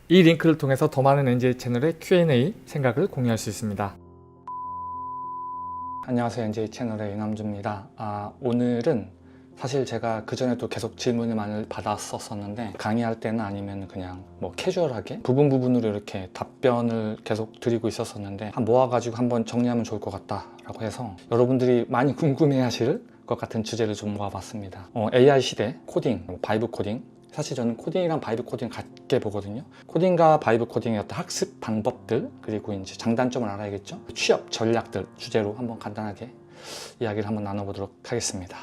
이 링크를 통해서 더 많은 NJ 채널의 Q&A 생각을 공유할 수 있습니다. 안녕하세요, NJ 채널의 이남주입니다. 오늘은 사실 제가 그전에도 계속 질문을 많이 받았었는데 강의할 때는 아니면 그냥 캐주얼하게 부분으로 이렇게 답변을 계속 드리고 있었는데 모아가지고 한번 정리하면 좋을 것 같다라고 해서 여러분들이 많이 궁금해하실 것 같은 주제를 좀 모아봤습니다. AI 시대 코딩, 바이브 코딩. 사실 저는 코딩이랑 바이브 코딩 같게 보거든요. 코딩과 바이브 코딩의 어떤 학습 방법들, 그리고 이제 장단점을 알아야겠죠. 취업 전략들 주제로 한번 간단하게 이야기를 한번 나눠보도록 하겠습니다.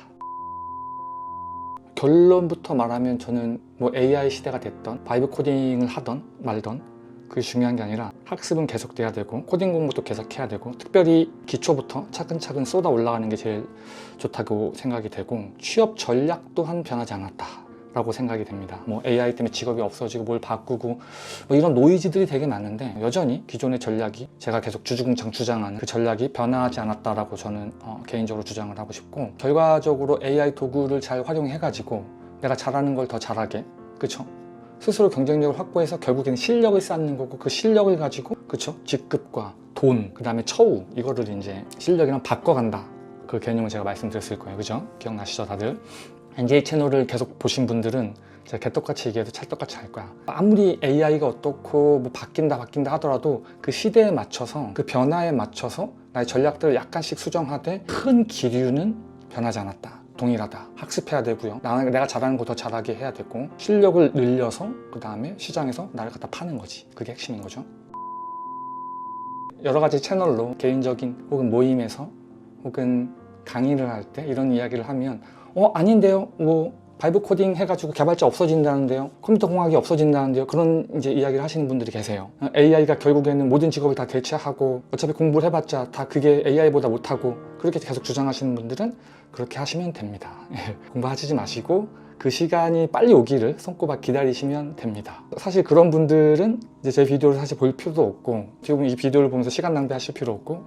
결론부터 말하면 저는 AI 시대가 됐던 바이브 코딩을 하던 말던 그게 중요한 게 아니라 학습은 계속돼야 되고 코딩 공부도 계속해야 되고 특별히 기초부터 차근차근 쏟아 올라가는 게 제일 좋다고 생각이 되고 취업 전략 또한 변하지 않았다 라고 생각이 됩니다. AI 때문에 직업이 없어지고 뭘 바꾸고 이런 노이즈들이 되게 많은데 여전히 기존의 전략이 제가 계속 주주궁창 주장하는 그 전략이 변하지 않았다라고 저는 개인적으로 주장을 하고 싶고, 결과적으로 AI 도구를 잘 활용해 가지고 내가 잘하는 걸 더 잘하게, 그쵸? 스스로 경쟁력을 확보해서 결국에는 실력을 쌓는 거고, 그 실력을 가지고 그쵸? 직급과 돈, 그 다음에 처우, 이거를 이제 실력이랑 바꿔간다. 그 개념을 제가 말씀드렸을 거예요. 그죠? 기억나시죠 다들? NJ 채널을 계속 보신 분들은 제가 개떡같이 얘기해도 찰떡같이 할 거야. 아무리 AI가 어떻고 바뀐다 하더라도 그 시대에 맞춰서, 그 변화에 맞춰서 나의 전략들을 약간씩 수정하되 큰 기류는 변하지 않았다. 동일하다. 학습해야 되고요. 내가 잘하는 거 더 잘하게 해야 되고, 실력을 늘려서 그 다음에 시장에서 나를 갖다 파는 거지. 그게 핵심인 거죠. 여러 가지 채널로 개인적인 혹은 모임에서 혹은 강의를 할 때 이런 이야기를 하면 아닌데요, 바이브 코딩 해가지고 개발자 없어진다는데요, 컴퓨터 공학이 없어진다는데요, 그런 이제 이야기를 하시는 분들이 계세요. AI가 결국에는 모든 직업을 다 대체하고 어차피 공부를 해봤자 다 그게 AI보다 못하고, 그렇게 계속 주장하시는 분들은 그렇게 하시면 됩니다. 공부하시지 마시고 그 시간이 빨리 오기를 손꼽아 기다리시면 됩니다. 사실 그런 분들은 이제 제 비디오를 사실 볼 필요도 없고, 지금 이 비디오를 보면서 시간 낭비하실 필요 없고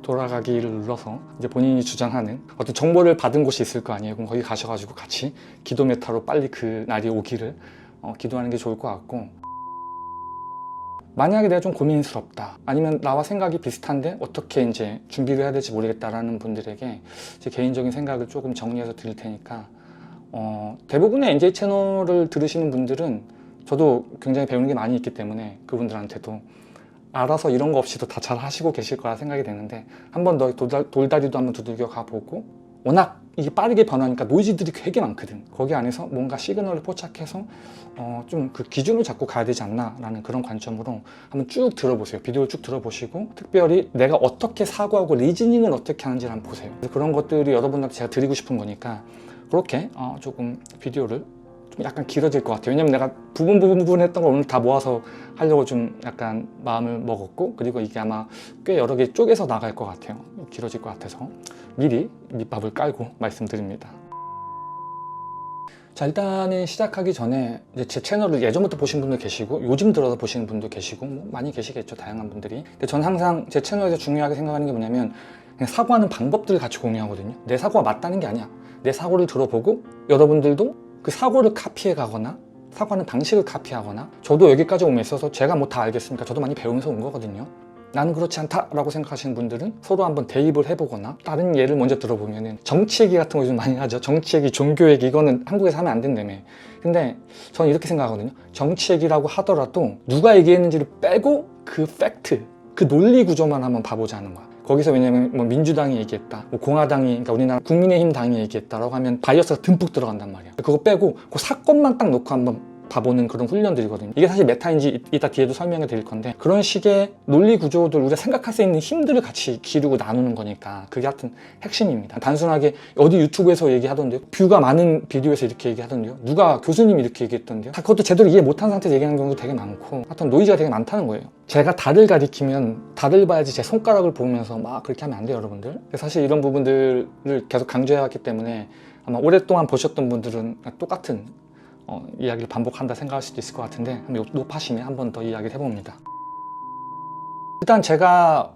돌아가기를 눌러서 이제 본인이 주장하는 어떤 정보를 받은 곳이 있을 거 아니에요. 그럼 거기 가셔가지고 같이 기도 메타로 빨리 그 날이 오기를 기도하는 게 좋을 것 같고, 만약에 내가 좀 고민스럽다, 아니면 나와 생각이 비슷한데 어떻게 이제 준비를 해야 될지 모르겠다라는 분들에게 제 개인적인 생각을 조금 정리해서 드릴 테니까, 대부분의 NJ 채널을 들으시는 분들은 저도 굉장히 배우는 게 많이 있기 때문에 그분들한테도 알아서 이런 거 없이도 다 잘 하시고 계실 거라 생각이 되는데, 한 번 더 돌다리도 한번 두들겨 가보고, 워낙 이게 빠르게 변하니까 노이즈들이 되게 많거든. 거기 안에서 뭔가 시그널을 포착해서 좀 그 기준을 잡고 가야 되지 않나 라는 그런 관점으로 한번 쭉 들어보세요. 비디오를 쭉 들어보시고 특별히 내가 어떻게 사고하고 리즈닝을 어떻게 하는지를 한번 보세요. 그래서 그런 것들이 여러분한테 제가 드리고 싶은 거니까 그렇게 조금 비디오를 좀 약간 길어질 것 같아요. 왜냐면 내가 부분 했던 걸 오늘 다 모아서 하려고 좀 약간 마음을 먹었고, 그리고 이게 아마 꽤 여러 개 쪼개서 나갈 것 같아요. 길어질 것 같아서 미리 밑밥을 깔고 말씀드립니다. 자, 일단은 시작하기 전에 이제 제 채널을 예전부터 보신 분도 계시고 요즘 들어서 보시는 분도 계시고 많이 계시겠죠, 다양한 분들이. 근데 저는 항상 제 채널에서 중요하게 생각하는 게 뭐냐면, 그냥 사고하는 방법들을 같이 공유하거든요. 내 사고가 맞다는 게 아니야. 내 사고를 들어보고 여러분들도 그 사고를 카피해 가거나 사고하는 방식을 카피하거나, 저도 여기까지 오면 있어서 제가 다 알겠으니까 저도 많이 배우면서 온 거거든요. 나는 그렇지 않다라고 생각하시는 분들은 서로 한번 대입을 해보거나, 다른 예를 먼저 들어보면은 정치 얘기 같은 거 요즘 많이 하죠. 정치 얘기, 종교 얘기, 이거는 한국에서 하면 안 된다며. 근데 저는 이렇게 생각하거든요. 정치 얘기라고 하더라도 누가 얘기했는지를 빼고 그 팩트, 그 논리 구조만 한번 봐보자는 거야. 거기서 왜냐면 민주당이 얘기했다, 공화당이, 그러니까 우리나라 국민의힘 당이 얘기했다라고 하면 바이어스가 듬뿍 들어간단 말이야. 그거 빼고 그 사건만 딱 놓고 한번 봐보는 그런 훈련들이거든요. 이게 사실 메타인지 이따 뒤에도 설명해 드릴 건데, 그런 식의 논리 구조들, 우리가 생각할 수 있는 힘들을 같이 기르고 나누는 거니까 그게 하여튼 핵심입니다. 단순하게 어디 유튜브에서 얘기하던데요, 뷰가 많은 비디오에서 이렇게 얘기하던데요, 누가 교수님이 이렇게 얘기했던데요, 그것도 제대로 이해 못한 상태에서 얘기하는 경우도 되게 많고, 하여튼 노이즈가 되게 많다는 거예요. 제가 달을 가리키면 달을 봐야지 제 손가락을 보면서 막 그렇게 하면 안 돼요, 여러분들. 사실 이런 부분들을 계속 강조해왔기 때문에 아마 오랫동안 보셨던 분들은 똑같은 이야기를 반복한다 생각할 수도 있을 것 같은데, 한번 높아심에 한 번 더 이야기를 해봅니다. 일단 제가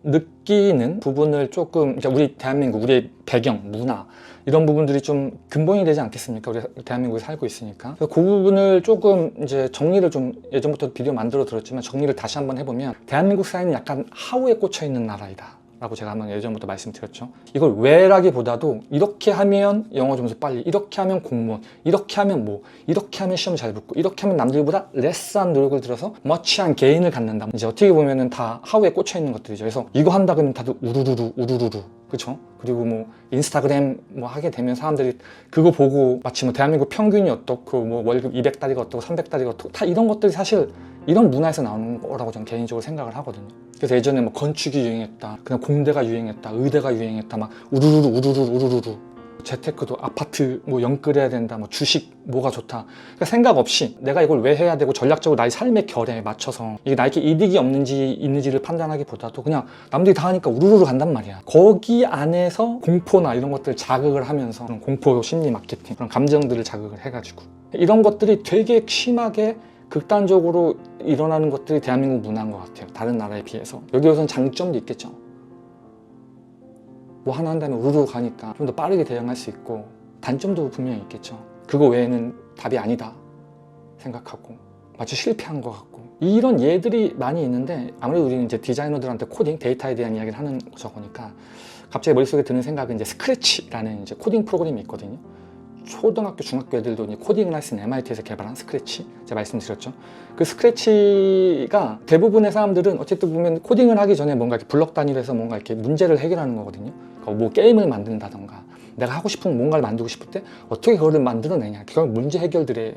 느끼는 부분을 조금 우리 대한민국, 우리의 배경, 문화 이런 부분들이 좀 근본이 되지 않겠습니까? 우리 대한민국에 살고 있으니까. 그 부분을 조금 이제 정리를 좀 예전부터 비디오 만들어 들었지만 정리를 다시 한번 해보면 대한민국 사회는 약간 하우에 꽂혀 있는 나라이다 라고 제가 한번 예전부터 말씀드렸죠. 이걸 왜라기보다도 이렇게 하면 영어 점수 빨리, 이렇게 하면 공무원, 이렇게 하면 뭐, 이렇게 하면 시험 잘 붙고, 이렇게 하면 남들보다 레스한 노력을 들여서 머치한 개인을 갖는다. 이제 어떻게 보면은 다 하우에 꽂혀 있는 것들이죠. 그래서 이거 한다 그러면 다들 우르르르 그쵸? 그리고 뭐 인스타그램 뭐 하게 되면 사람들이 그거 보고 마치 뭐 대한민국 평균이 어떻고 뭐 월급 200달러가 어떻고 300달러가 어떻고 다 이런 것들이 사실 이런 문화에서 나오는 거라고 저는 개인적으로 생각을 하거든요. 그래서 예전에 뭐 건축이 유행했다, 그냥 공대가 유행했다, 의대가 유행했다, 막 우르르르 재테크도 아파트 뭐 영끌해야 된다, 뭐 주식 뭐가 좋다. 그러니까 생각 없이 내가 이걸 왜 해야 되고 전략적으로 나의 삶의 결에 맞춰서 이게 나에게 이득이 없는지 있는지를 판단하기보다도 그냥 남들이 다 하니까 우르르 간단 말이야. 거기 안에서 공포나 이런 것들을 자극을 하면서 그런 공포 심리 마케팅, 그런 감정들을 자극을 해가지고 이런 것들이 되게 심하게 극단적으로 일어나는 것들이 대한민국 문화인 것 같아요. 다른 나라에 비해서. 여기에서는 장점도 있겠죠. 뭐 하나 한다면 우르르 가니까 좀 더 빠르게 대응할 수 있고 단점도 분명히 있겠죠. 그거 외에는 답이 아니다 생각하고 마치 실패한 것 같고 이런 예들이 많이 있는데 아무래도 우리는 이제 디자이너들한테 코딩, 데이터에 대한 이야기를 하는 저거니까 갑자기 머릿속에 드는 생각은 이제 스크래치라는 이제 코딩 프로그램이 있거든요. 초등학교, 중학교 애들도 코딩을 할 수 있는 MIT에서 개발한 스크래치 제가 말씀드렸죠. 그 스크래치가 대부분의 사람들은 어쨌든 보면 코딩을 하기 전에 뭔가 이렇게 블럭 단위로 해서 뭔가 이렇게 문제를 해결하는 거거든요. 뭐 게임을 만든다던가 내가 하고 싶은 뭔가를 만들고 싶을 때 어떻게 그거를 만들어내냐. 그건 문제 해결들의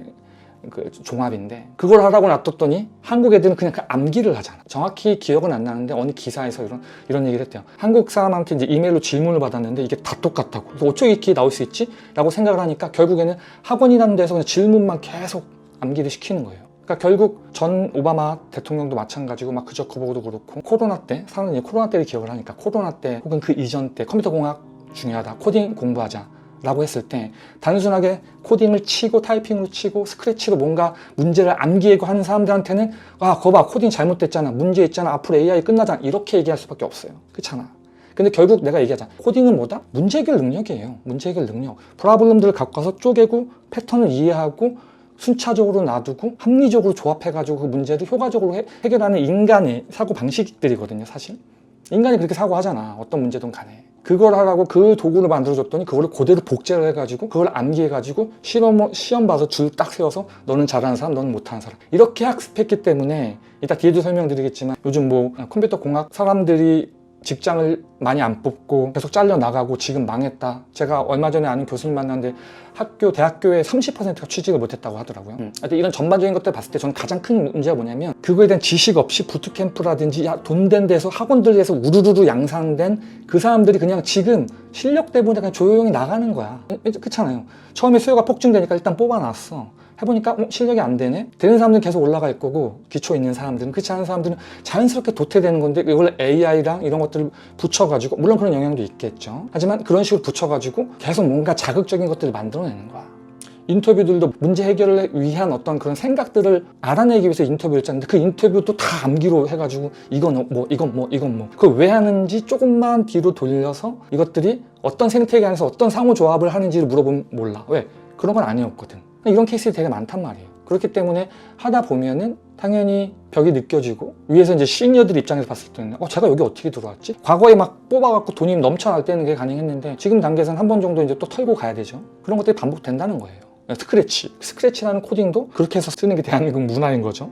그 종합인데 그걸 하라고 놔뒀더니 한국 애들은 그냥 그 암기를 하잖아. 정확히 기억은 안 나는데 어느 기사에서 이런 얘기를 했대요. 한국 사람한테 이제 이메일로 질문을 받았는데 이게 다 똑같다고. 그래서 어떻게 이렇게 나올 수 있지? 라고 생각을 하니까 결국에는 학원이라는 데서 그냥 질문만 계속 암기를 시키는 거예요. 그러니까 결국 전 오바마 대통령도 마찬가지고 막 그저 커버도 그렇고 코로나 때 사람들이 이제 코로나 때를 기억을 하니까 코로나 때 혹은 그 이전 때 컴퓨터 공학 중요하다. 코딩 공부하자. 라고 했을 때 단순하게 코딩을 치고 타이핑으로 치고 스크래치로 뭔가 문제를 암기하고 하는 사람들한테는 아 거봐 코딩 잘못됐잖아 문제 있잖아 앞으로 AI 끝나잖아 이렇게 얘기할 수밖에 없어요. 그렇잖아. 근데 결국 내가 얘기하자 코딩은 뭐다? 문제 해결 능력이에요. 문제 해결 능력. 프로블럼들을 갖고 와서 쪼개고 패턴을 이해하고 순차적으로 놔두고 합리적으로 조합해가지고 그 문제를 효과적으로 해결하는 인간의 사고 방식들이거든요. 사실 인간이 그렇게 사고하잖아. 어떤 문제든 간에. 그걸 하라고 그 도구를 만들어줬더니 그거를 그대로 복제를 해가지고 그걸 암기해가지고 시험 봐서 줄 딱 세워서 너는 잘하는 사람, 너는 못하는 사람 이렇게 학습했기 때문에 이따 뒤에도 설명드리겠지만 요즘 뭐 컴퓨터 공학 사람들이 직장을 많이 안 뽑고 계속 잘려나가고 지금 망했다. 제가 얼마 전에 아는 교수님 만났는데 대학교의 30%가 취직을 못했다고 하더라고요. 이런 전반적인 것들 봤을 때 저는 가장 큰 문제가 뭐냐면 그거에 대한 지식 없이 부트캠프라든지 돈 된 데서 학원들에서 우르르르 양상된 그 사람들이 그냥 지금 실력 때문에 그냥 조용히 나가는 거야. 그렇잖아요. 처음에 수요가 폭증되니까 일단 뽑아놨어. 해보니까 실력이 안 되네? 되는 사람들은 계속 올라갈 거고 기초 있는 사람들은 그렇지 않은 사람들은 자연스럽게 도태되는 건데 이걸 AI랑 이런 것들을 붙여가지고 물론 그런 영향도 있겠죠. 하지만 그런 식으로 붙여가지고 계속 뭔가 자극적인 것들을 만들어내는 거야. 인터뷰들도 문제 해결을 위한 어떤 그런 생각들을 알아내기 위해서 인터뷰를 짰는데 그 인터뷰도 다 암기로 해가지고 이건 뭐 그걸 왜 하는지 조금만 뒤로 돌려서 이것들이 어떤 생태계 안에서 어떤 상호조합을 하는지를 물어보면 몰라. 왜? 그런 건 아니었거든. 이런 케이스가 되게 많단 말이에요. 그렇기 때문에 하다 보면은 당연히 벽이 느껴지고 위에서 이제 시니어들 입장에서 봤을 때는 제가 여기 어떻게 들어왔지? 과거에 막 뽑아갖고 돈이 넘쳐날 때는 그게 가능했는데 지금 단계에서는 한 번 정도 이제 또 털고 가야 되죠. 그런 것들이 반복된다는 거예요. 스크래치라는 코딩도 그렇게 해서 쓰는 게 대한민국 문화인 거죠.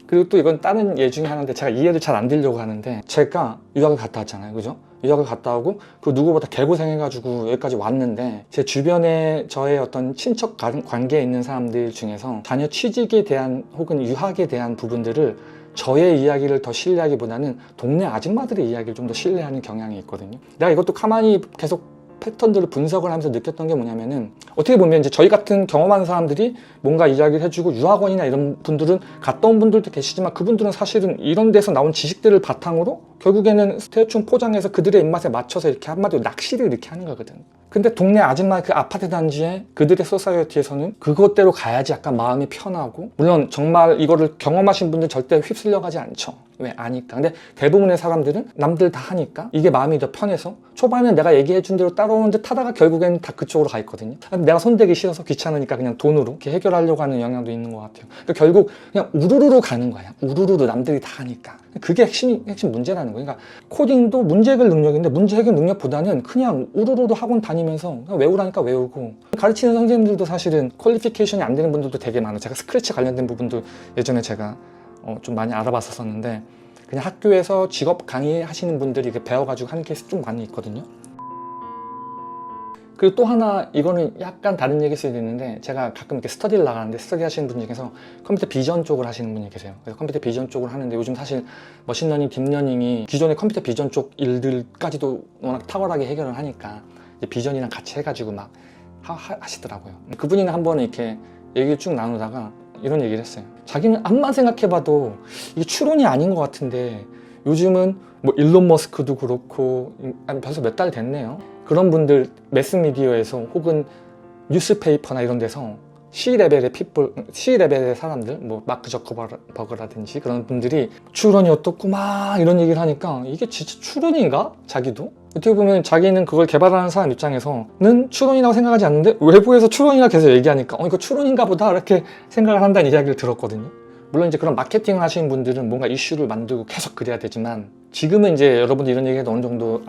그리고 또 이건 다른 예 중에 하나인데 제가 이해를 잘 안 드리려고 하는데 제가 유학을 갔다 왔잖아요. 그죠? 유학을 갔다 오고 그 누구보다 개고생해가지고 여기까지 왔는데 제 주변에 저의 어떤 친척 관계에 있는 사람들 중에서 자녀 취직에 대한 혹은 유학에 대한 부분들을 저의 이야기를 더 신뢰하기보다는 동네 아줌마들의 이야기를 좀 더 신뢰하는 경향이 있거든요. 내가 이것도 가만히 계속 패턴들을 분석을 하면서 느꼈던 게 뭐냐면은 어떻게 보면 이제 저희 같은 경험하는 사람들이 뭔가 이야기를 해주고 유학원이나 이런 분들은 갔다 온 분들도 계시지만 그분들은 사실은 이런 데서 나온 지식들을 바탕으로 결국에는 대충 포장해서 그들의 입맛에 맞춰서 이렇게 한마디로 낚시를 이렇게 하는 거거든. 근데 동네 아줌마 그 아파트 단지에 그들의 소사이어티에서는 그것대로 가야지 약간 마음이 편하고, 물론 정말 이거를 경험하신 분들 절대 휩쓸려 가지 않죠. 왜? 아니까. 근데 대부분의 사람들은 남들 다 하니까 이게 마음이 더 편해서 초반에 내가 얘기해 준 대로 따라오는 듯 하다가 결국에는 다 그쪽으로 가 있거든요. 내가 손대기 싫어서 귀찮으니까 그냥 돈으로 이렇게 해결하려고 하는 영향도 있는 것 같아요. 그러니까 결국 그냥 우르르르 가는 거야. 우르르르 남들이 다 하니까. 그게 핵심 문제라는 거예요. 그러니까 코딩도 문제 해결 능력인데 문제 해결 능력보다는 그냥 우르르르 학원 다니면서 그냥 외우라니까 외우고, 가르치는 선생님들도 사실은 퀄리피케이션이 안 되는 분들도 되게 많아요. 제가 스크래치 관련된 부분도 예전에 제가 좀 많이 알아봤었는데, 그냥 학교에서 직업 강의하시는 분들이 배워가지고 하는 케이스 좀 많이 있거든요. 그리고 또 하나, 이거는 약간 다른 얘기일 수도 있는데, 제가 가끔 이렇게 스터디를 나가는데 스터디 하시는 분 중에서 컴퓨터 비전 쪽을 하시는 분이 계세요. 그래서 컴퓨터 비전 쪽을 하는데, 요즘 사실 머신러닝, 딥러닝이 기존의 컴퓨터 비전 쪽 일들까지도 워낙 탁월하게 해결을 하니까 이제 비전이랑 같이 해가지고 막 하시더라고요. 그분이랑 한번 이렇게 얘기를 쭉 나누다가 이런 얘기를 했어요. 자기는 암만 생각해봐도 이게 추론이 아닌 것 같은데, 요즘은 뭐 일론 머스크도 그렇고 벌써 몇 달 됐네요. 그런 분들 매스미디어에서 혹은 뉴스페이퍼나 이런 데서 C레벨의 C레벨의 사람들, 뭐 마크 저커버그라든지 그런 분들이 추론이 어떻고 막 이런 얘기를 하니까 이게 진짜 추론인가? 자기도? 어떻게 보면 자기는 그걸 개발하는 사람 입장에서는 추론이라고 생각하지 않는데, 외부에서 추론이라 계속 얘기하니까 이거 추론인가 보다 이렇게 생각을 한다는 이야기를 들었거든요. 물론 이제 그런 마케팅을 하시는 분들은 뭔가 이슈를 만들고 계속 그래야 되지만, 지금은 이제 여러분들 이런 얘기해도 어느 정도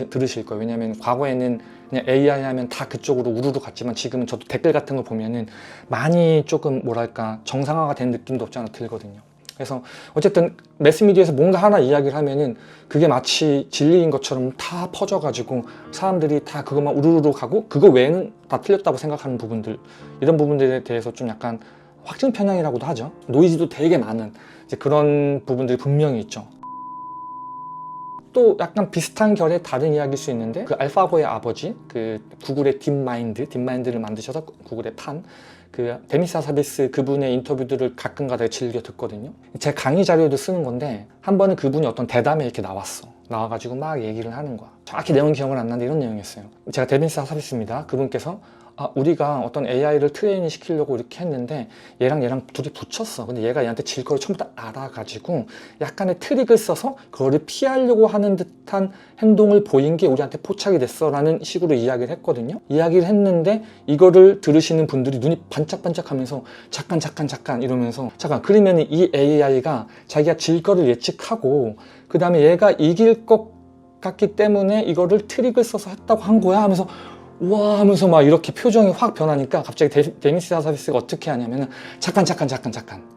들으실 거예요. 왜냐면 과거에는 그냥 AI 하면 다 그쪽으로 우르르 갔지만, 지금은 저도 댓글 같은 거 보면은 많이 조금 뭐랄까 정상화가 된 느낌도 없지 않아 들거든요. 그래서 어쨌든 매스미디어에서 뭔가 하나 이야기를 하면은 그게 마치 진리인 것처럼 다 퍼져가지고 사람들이 다 그것만 우르르 가고, 그거 외에는 다 틀렸다고 생각하는 부분들, 이런 부분들에 대해서 좀 약간 확증 편향이라고도 하죠. 노이즈도 되게 많은 이제 그런 부분들이 분명히 있죠. 또 약간 비슷한 결의 다른 이야기일 수 있는데, 그 알파고의 아버지, 그 구글의 딥마인드를 만드셔서 구글의 그 데미스 하사비스, 그분의 인터뷰들을 가끔가다 즐겨 듣거든요. 제 강의 자료도 쓰는 건데, 한 번은 그분이 어떤 대담에 이렇게 나와가지고 막 얘기를 하는 거야. 정확히 내용은 기억은 안 나는데 이런 내용이었어요. 제가 데미스 하사비스입니다. 그분께서 우리가 어떤 AI를 트레이닝 시키려고 이렇게 했는데 얘랑 둘이 붙였어. 근데 얘가 얘한테 질 거를 처음부터 알아가지고 약간의 트릭을 써서 그거를 피하려고 하는 듯한 행동을 보인 게 우리한테 포착이 됐어 라는 식으로 이야기를 했거든요. 이야기를 했는데 이거를 들으시는 분들이 눈이 반짝반짝 하면서 잠깐 이러면서, 그러면 이 AI가 자기가 질 거를 예측하고 그 다음에 얘가 이길 것 같기 때문에 이거를 트릭을 써서 했다고 한 거야 하면서 우와 하면서 막 이렇게 표정이 확 변하니까, 갑자기 데미스 하사비스가 어떻게 하냐면은 잠깐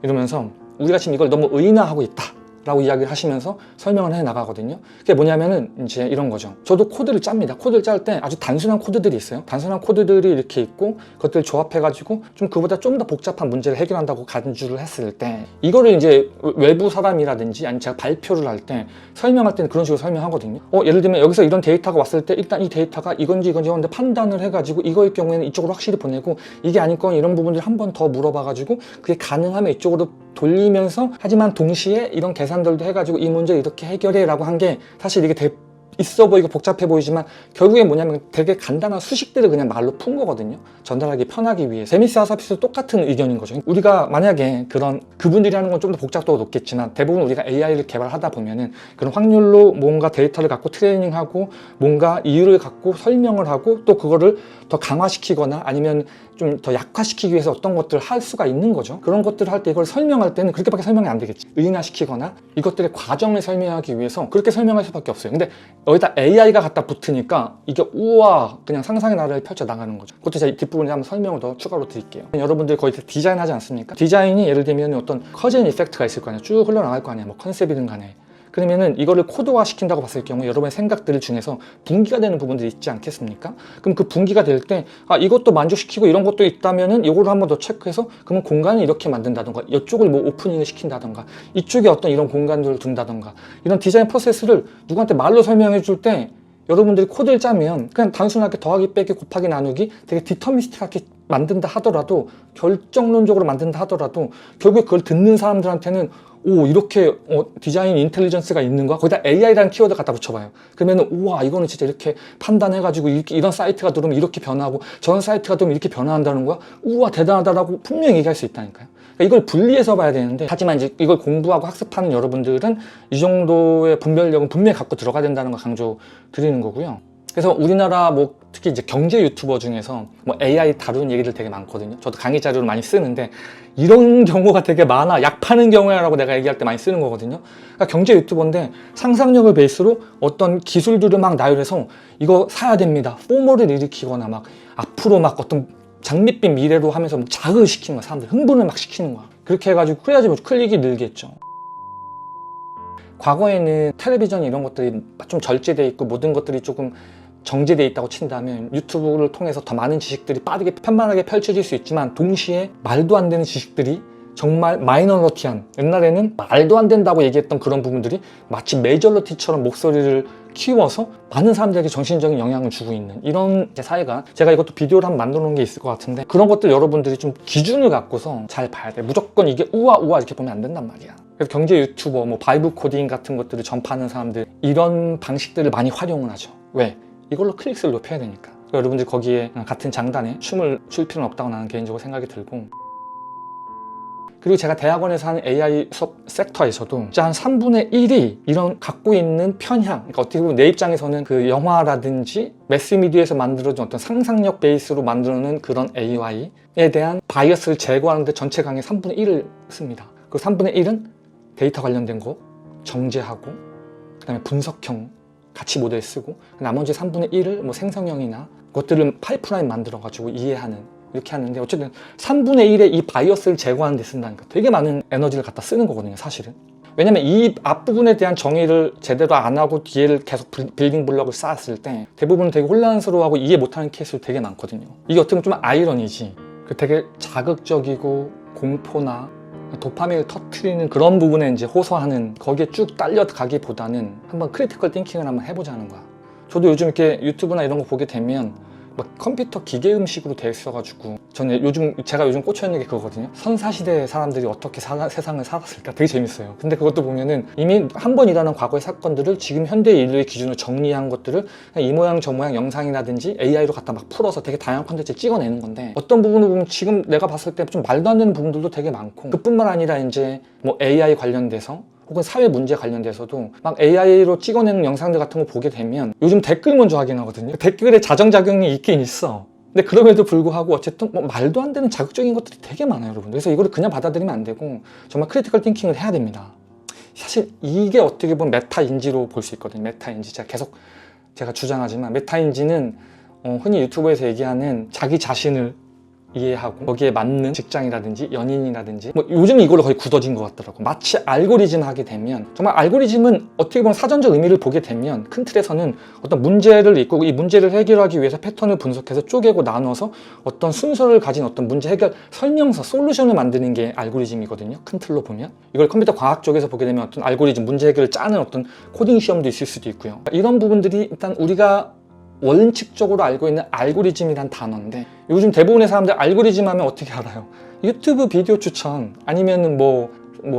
이러면서 우리가 지금 이걸 너무 의인화하고 있다 라고 이야기를 하시면서 설명을 해 나가거든요. 그게 뭐냐면은 이제 이런 거죠. 저도 코드를 짭니다. 코드를 짤 때 아주 단순한 코드들이 있어요. 단순한 코드들이 이렇게 있고 그것들을 조합해가지고 좀 그보다 좀 더 복잡한 문제를 해결한다고 간주를 했을 때, 이거를 이제 외부 사람이라든지 아니면 제가 발표를 할 때 설명할 때는 그런 식으로 설명하거든요. 예를 들면 여기서 이런 데이터가 왔을 때 일단 이 데이터가 이건지 하는데 판단을 해가지고 이거일 경우에는 이쪽으로 확실히 보내고, 이게 아닐 건 이런 부분들 한 번 더 물어봐가지고 그게 가능하면 이쪽으로 돌리면서, 하지만 동시에 이런 계산들도 해가지고 이 문제 이렇게 해결해 라고 한 게, 사실 이게 있어 보이고 복잡해 보이지만 결국에 뭐냐면 되게 간단한 수식들을 그냥 말로 푼 거거든요. 전달하기 편하기 위해. 데미스 하사비스도 똑같은 의견인 거죠. 우리가 만약에 그분들이 하는 건 좀 더 복잡도가 높겠지만, 대부분 우리가 AI를 개발하다 보면은 그런 확률로 뭔가 데이터를 갖고 트레이닝하고 뭔가 이유를 갖고 설명을 하고 또 그거를 더 강화시키거나 아니면 좀 더 약화시키기 위해서 어떤 것들을 할 수가 있는 거죠. 그런 것들을 할 때 이걸 설명할 때는 그렇게밖에 설명이 안 되겠지. 의인화시키거나 이것들의 과정을 설명하기 위해서 그렇게 설명할 수밖에 없어요. 근데 여기다 AI가 갖다 붙으니까 이게 우와 그냥 상상의 나라를 펼쳐 나가는 거죠. 그것도 제가 뒷부분에 한번 설명을 더 추가로 드릴게요. 여러분들 거의 디자인하지 않습니까? 디자인이 예를 들면 어떤 커즌 이펙트가 있을 거 아니야. 쭉 흘러나갈 거 아니야. 뭐 컨셉이든 간에. 그러면은 이거를 코드화 시킨다고 봤을 경우에 여러분의 생각들 중에서 분기가 되는 부분들이 있지 않겠습니까? 그럼 그 분기가 될 때 이것도 만족시키고 이런 것도 있다면은 이거를 한번 더 체크해서 그러면 공간을 이렇게 만든다던가, 이쪽을 뭐 오프닝을 시킨다던가, 이쪽에 어떤 이런 공간들을 둔다던가, 이런 디자인 프로세스를 누구한테 말로 설명해 줄 때 여러분들이 코드를 짜면 그냥 단순하게 더하기 빼기 곱하기 나누기 되게 디터미스틱하게 만든다 하더라도, 결정론적으로 만든다 하더라도 결국에 그걸 듣는 사람들한테는 오, 이렇게 디자인 인텔리전스가 있는 거야? 거기다 AI라는 키워드 갖다 붙여봐요. 그러면은 우와, 이거는 진짜 이렇게 판단해가지고 이런 사이트가 들어오면 이렇게 변화하고 저런 사이트가 들어오면 이렇게 변화한다는 거야? 우와, 대단하다라고 분명히 얘기할 수 있다니까요. 그러니까 이걸 분리해서 봐야 되는데, 하지만 이제 이걸 공부하고 학습하는 여러분들은 이 정도의 분별력은 분명히 갖고 들어가야 된다는 걸 강조 드리는 거고요. 그래서 우리나라 뭐 특히 이제 경제 유튜버 중에서 뭐 AI 다루는 얘기들 되게 많거든요. 저도 강의 자료를 많이 쓰는데 이런 경우가 되게 많아. 약 파는 경우야라고 내가 얘기할 때 많이 쓰는 거거든요. 그러니까 경제 유튜버인데 상상력을 베이스로 어떤 기술들을 막 나열해서 이거 사야 됩니다. 포모를 일으키거나 막 앞으로 막 어떤 장밋빛 미래로 하면서 막 자극을 시키는 거야. 사람들 흥분을 막 시키는 거야. 그렇게 해가지고 그래야지 뭐 클릭이 늘겠죠. 과거에는 텔레비전 이런 것들이 좀 절제돼 있고 모든 것들이 조금 정제돼 있다고 친다면 유튜브를 통해서 더 많은 지식들이 빠르게 편만하게 펼쳐질 수 있지만, 동시에 말도 안 되는 지식들이 정말 마이너리티한, 옛날에는 말도 안 된다고 얘기했던 그런 부분들이 마치 메이저리티처럼 목소리를 키워서 많은 사람들에게 정신적인 영향을 주고 있는 이런 사회가, 제가 이것도 비디오를 한번 만들어 놓은 게 있을 것 같은데, 그런 것들 여러분들이 좀 기준을 갖고서 잘 봐야 돼. 무조건 이게 우와 이렇게 보면 안 된단 말이야. 그래서 경제 유튜버, 뭐 바이브 코딩 같은 것들을 전파하는 사람들, 이런 방식들을 많이 활용을 하죠. 왜? 이걸로 클릭수를 높여야 되니까. 여러분들 거기에 같은 장단에 춤을 출 필요는 없다고 나는 개인적으로 생각이 들고, 그리고 제가 대학원에서 하는 AI 수업 섹터에서도 진짜 한 3분의 1이 이런 갖고 있는 편향, 그러니까 어떻게 보면 내 입장에서는 그 영화라든지 매스미디어에서 만들어진 어떤 상상력 베이스로 만들어낸 그런 AI에 대한 바이어스를 제거하는데 전체 강의 3분의 1을 씁니다. 그 3분의 1은 데이터 관련된 거 정제하고, 그 다음에 분석형 가치 모델 쓰고, 나머지 3분의 1을 뭐 생성형이나 그것들을 파이프라인 만들어가지고 이해하는, 이렇게 하는데, 어쨌든 3분의 1의 이 바이어스를 제거하는 데 쓴다니까 되게 많은 에너지를 갖다 쓰는 거거든요, 사실은. 왜냐면 이 앞부분에 대한 정의를 제대로 안 하고 뒤에를 계속 빌딩 블럭을 쌓았을 때 대부분 되게 혼란스러워하고 이해 못하는 케이스도 되게 많거든요. 이게 어떻게 보면 좀 아이러니지. 되게 자극적이고 공포나 도파민을 터트리는 그런 부분에 이제 호소하는, 거기에 쭉 딸려가기보다는 한번 크리티컬 띵킹을 한번 해보자는 거야. 저도 요즘 이렇게 유튜브나 이런 거 보게 되면 막 컴퓨터 기계 음식으로 돼 있어가지고, 저는 제가 요즘 꽂혀있는 게 그거거든요. 선사시대 사람들이 어떻게 세상을 살았을까 되게 재밌어요. 근데 그것도 보면은 이미 한 번 일어난 과거의 사건들을 지금 현대 인류의 기준으로 정리한 것들을 그냥 이 모양 저 모양 영상이라든지 AI로 갖다 막 풀어서 되게 다양한 콘텐츠를 찍어내는 건데, 어떤 부분을 보면 지금 내가 봤을 때 좀 말도 안 되는 부분들도 되게 많고, 그뿐만 아니라 이제 뭐 AI 관련돼서 혹은 사회 문제 관련돼서도 막 AI로 찍어내는 영상들 같은 거 보게 되면 요즘 댓글 먼저 확인하거든요. 댓글에 자정작용이 있긴 있어. 근데 그럼에도 불구하고 어쨌든 뭐 말도 안 되는 자극적인 것들이 되게 많아요, 여러분. 그래서 이거를 그냥 받아들이면 안 되고 정말 크리티컬 띵킹을 해야 됩니다. 사실 이게 어떻게 보면 메타인지로 볼 수 있거든요. 메타인지. 제가 주장하지만 메타인지는 흔히 유튜브에서 얘기하는 자기 자신을 이해하고 거기에 맞는 직장이라든지 연인이라든지, 뭐 요즘 이걸로 거의 굳어진 것 같더라고. 마치 알고리즘 하게 되면, 정말 알고리즘은 어떻게 보면 사전적 의미를 보게 되면 큰 틀에서는 어떤 문제를 있고 이 문제를 해결하기 위해서 패턴을 분석해서 쪼개고 나눠서 어떤 순서를 가진 어떤 문제 해결 설명서, 솔루션을 만드는 게 알고리즘이거든요, 큰 틀로 보면. 이걸 컴퓨터 과학 쪽에서 보게 되면 어떤 알고리즘 문제 해결을 짜는 어떤 코딩 시험도 있을 수도 있고요. 이런 부분들이 일단 우리가 원칙적으로 알고 있는 알고리즘이란 단어인데, 요즘 대부분의 사람들 알고리즘 하면 어떻게 알아요? 유튜브 비디오 추천, 아니면 뭐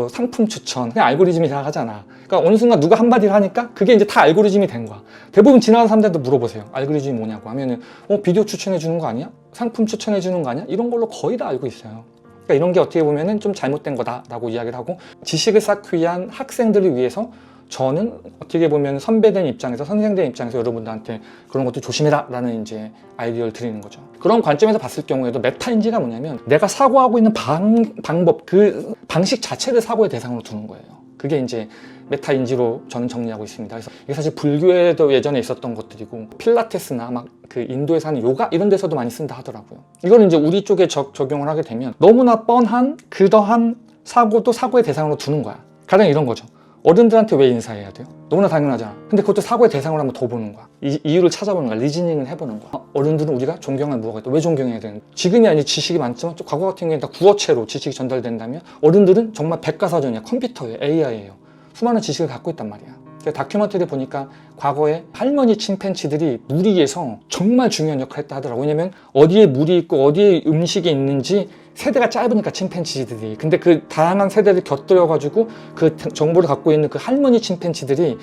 상품 추천, 그냥 알고리즘이라 하잖아. 그러니까 어느 순간 누가 한마디를 하니까 그게 이제 다 알고리즘이 된 거야. 대부분 지나가는 사람들한테 물어보세요. 알고리즘이 뭐냐고 하면은 비디오 추천해 주는 거 아니야? 상품 추천해 주는 거 아니야? 이런 걸로 거의 다 알고 있어요. 그러니까 이런 게 어떻게 보면은 좀 잘못된 거다라고 이야기를 하고, 지식을 쌓기 위한 학생들을 위해서 저는 어떻게 보면 선배된 입장에서, 선생된 입장에서 여러분들한테 그런 것도 조심해라 라는 이제 아이디어를 드리는 거죠. 그런 관점에서 봤을 경우에도 메타인지가 뭐냐면, 내가 사고하고 있는 방법, 그 방식 자체를 사고의 대상으로 두는 거예요. 그게 이제 메타인지로 저는 정리하고 있습니다. 그래서 이게 사실 불교에도 예전에 있었던 것들이고, 필라테스나 막 그 인도에서 하는 요가 이런 데서도 많이 쓴다 하더라고요. 이걸 이제 우리 쪽에 적용을 하게 되면 너무나 뻔한 그러한 사고도 사고의 대상으로 두는 거야. 가령 이런 거죠. 어른들한테 왜 인사해야 돼요? 너무나 당연하잖아. 근데 그것도 사고의 대상으로 한번 더 보는 거야. 이유를 찾아보는 거야. 리즈닝을 해보는 거야. 어른들은 우리가 존경할 무엇가 있다. 왜 존경해야 되는 거야? 지금이 아니 지식이 많지만 좀 과거 같은 경우에는 다 구어체로 지식이 전달된다면, 어른들은 정말 백과사전이야. 컴퓨터예요. AI예요. 수많은 지식을 갖고 있단 말이야. 다큐멘터리 보니까 과거에 할머니 침팬지들이 무리에서 정말 중요한 역할을 했다 하더라고요. 왜냐면 어디에 물이 있고 어디에 음식이 있는지 세대가 짧으니까 침팬지들이. 근데 그 다양한 세대를 곁들여가지고 그 정보를 갖고 있는 그 할머니 침팬지들이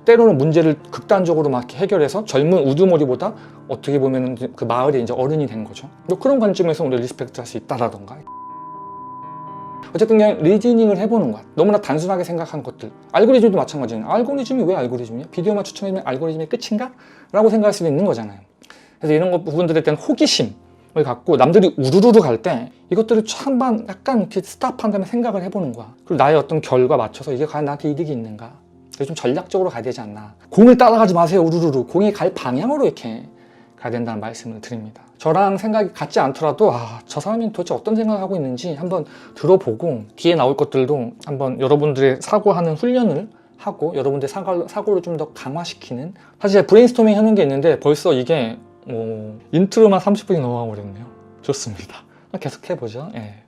때로는 문제를 극단적으로 막 해결해서 젊은 우두머리보다 어떻게 보면 그 마을의 이제 어른이 된 거죠. 그런 관점에서 우리 리스펙트 할 수 있다라던가. 어쨌든 그냥 리즈닝을 해보는 거야. 너무나 단순하게 생각한 것들. 알고리즘도 마찬가지예요. 알고리즘이 왜 알고리즘이야? 비디오만 추천해주면 알고리즘이 끝인가? 라고 생각할 수도 있는 거잖아요. 그래서 이런 부분들에 대한 호기심을 갖고 남들이 우르르르 갈 때 이것들을 한번 약간 이렇게 스탑한 다음에 생각을 해보는 거야. 그리고 나의 어떤 결과 맞춰서 이게 과연 나한테 이득이 있는가? 좀 전략적으로 가야 되지 않나. 공을 따라가지 마세요. 우르르르. 공이 갈 방향으로 이렇게 가야 된다는 말씀을 드립니다. 저랑 생각이 같지 않더라도 저 사람이 도대체 어떤 생각을 하고 있는지 한번 들어보고 뒤에 나올 것들도 한번 여러분들의 사고하는 훈련을 하고 여러분들의 사고를 좀 더 강화시키는. 사실 브레인스토밍 하는 게 있는데 벌써 이게 인트로만 30분이 넘어가 버렸네요. 좋습니다. 계속 해보죠. 예.